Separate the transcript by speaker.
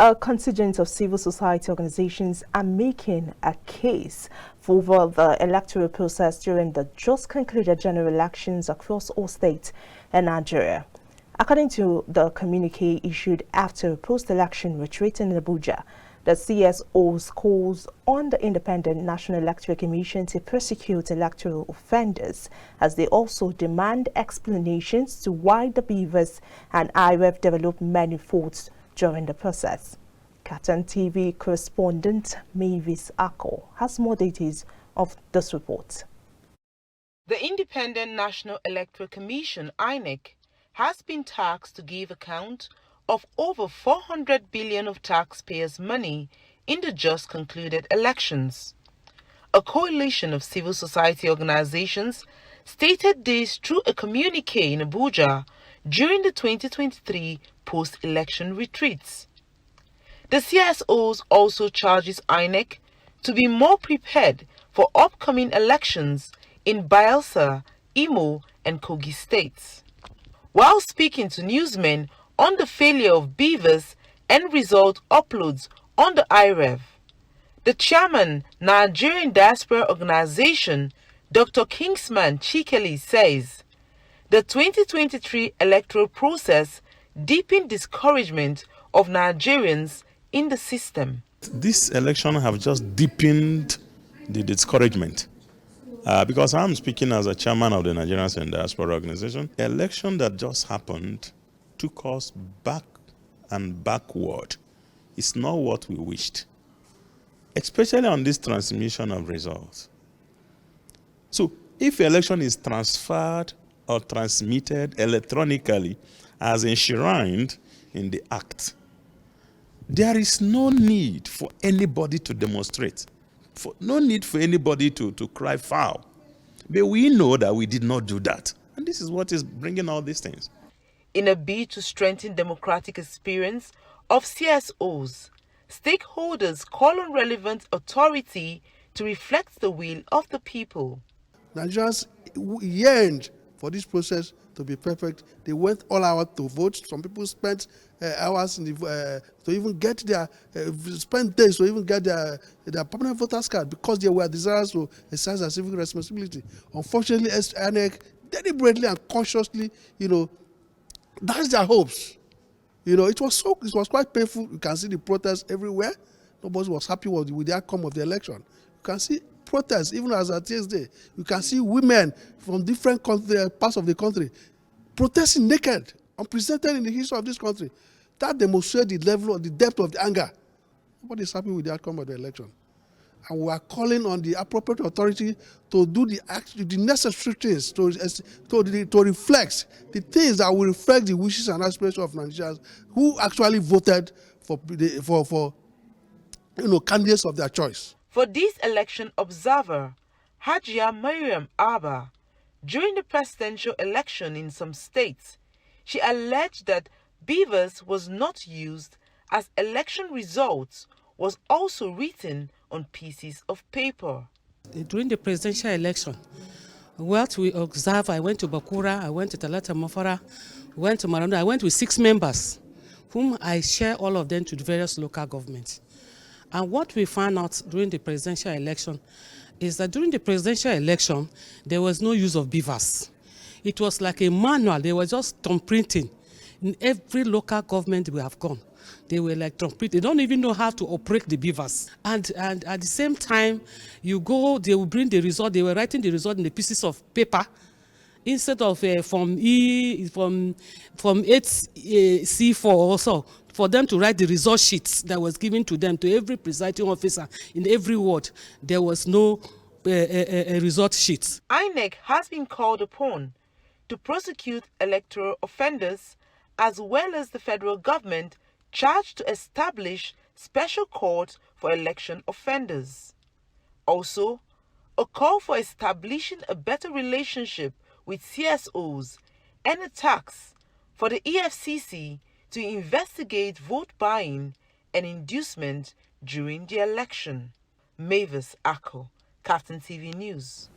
Speaker 1: A contingent of civil society organizations are making a case for the electoral process during the just concluded general elections across all states in Nigeria. According to the communique issued after post-election retreat in Abuja, the CSO's calls on the Independent National Electoral Commission to prosecute electoral offenders, as they also demand explanations to why the beavers and IREF developed many faults during the process. KAFTAN TV correspondent Mavis Ako has more details of this report.
Speaker 2: The Independent National Electoral Commission, INEC, has been tasked to give account of over 400 billion of taxpayers' money in the just concluded elections. A coalition of civil society organizations stated this through a communique in Abuja during the 2023 post-election retreats. The CSOs also charges INEC to be more prepared for upcoming elections in Bayelsa, Imo, and Kogi states. While speaking to newsmen on the failure of beavers and result uploads on the IREV, the chairman, Nigerian Diaspora Organization, Dr. Kingsman Chikeli, says the 2023 electoral process deepened discouragement of Nigerians in the system.
Speaker 3: This election have just deepened the discouragement. Because I'm speaking as a chairman of the Nigerian Diaspora Organization. The election that just happened took us back and backward. It's not what we wished, especially on this transmission of results. So if election is transferred or transmitted electronically as enshrined in the Act, there is no need for anybody to demonstrate. No need for anybody to cry foul. But we know that we did not do that. And this is what is bringing all these things.
Speaker 2: In a bid to strengthen democratic experience of CSOs, stakeholders call on relevant authority to reflect the will of the people.
Speaker 4: Nigerians yearned for this process to be perfect. They went all out to vote. Some people spent hours in the, to even get their, spent days to even get their permanent voters card because they were desirous to exercise their civic responsibility. Unfortunately, INEC deliberately and consciously, dashed their hopes. It was quite painful. You can see the protests everywhere. Nobody was happy with the outcome of the election. You can see protests even as at Tuesday. You can see women from different parts of the country protesting naked, unprecedented in the history of this country. That demonstrates the level of the depth of the anger. Nobody is happy with the outcome of the election. And we are calling on the appropriate authority to do the necessary things to reflect the things that will reflect the wishes and aspirations of Nigerians who actually voted for candidates of their choice.
Speaker 2: For this election observer, Hajia Mariam Abba, during the presidential election in some states, she alleged that beavers was not used as election results was also written on pieces of paper.
Speaker 5: During the presidential election, what we observed, I went to Bakura, I went to Talata Mafara, went to Maranda, I went with 6 members, whom I share all of them to the various local governments. And what we found out during the presidential election is that during the presidential election, there was no use of beavers. It was like a manual. They were just thumb printing. In every local government we have gone, they were like thumb printing. They don't even know how to operate the beavers. And at the same time, you go, they will bring the result. They were writing the result in the pieces of paper instead of from 8C4 also. For them to write the result sheets that was given to them, to every presiding officer in every ward, there was no result sheet.
Speaker 2: INEC has been called upon to prosecute electoral offenders as well as the federal government charged to establish special courts for election offenders. Also, a call for establishing a better relationship with CSOs and a tax for the EFCC to investigate vote buying and inducement during the election. Mavis Ako, KAFTAN TV News.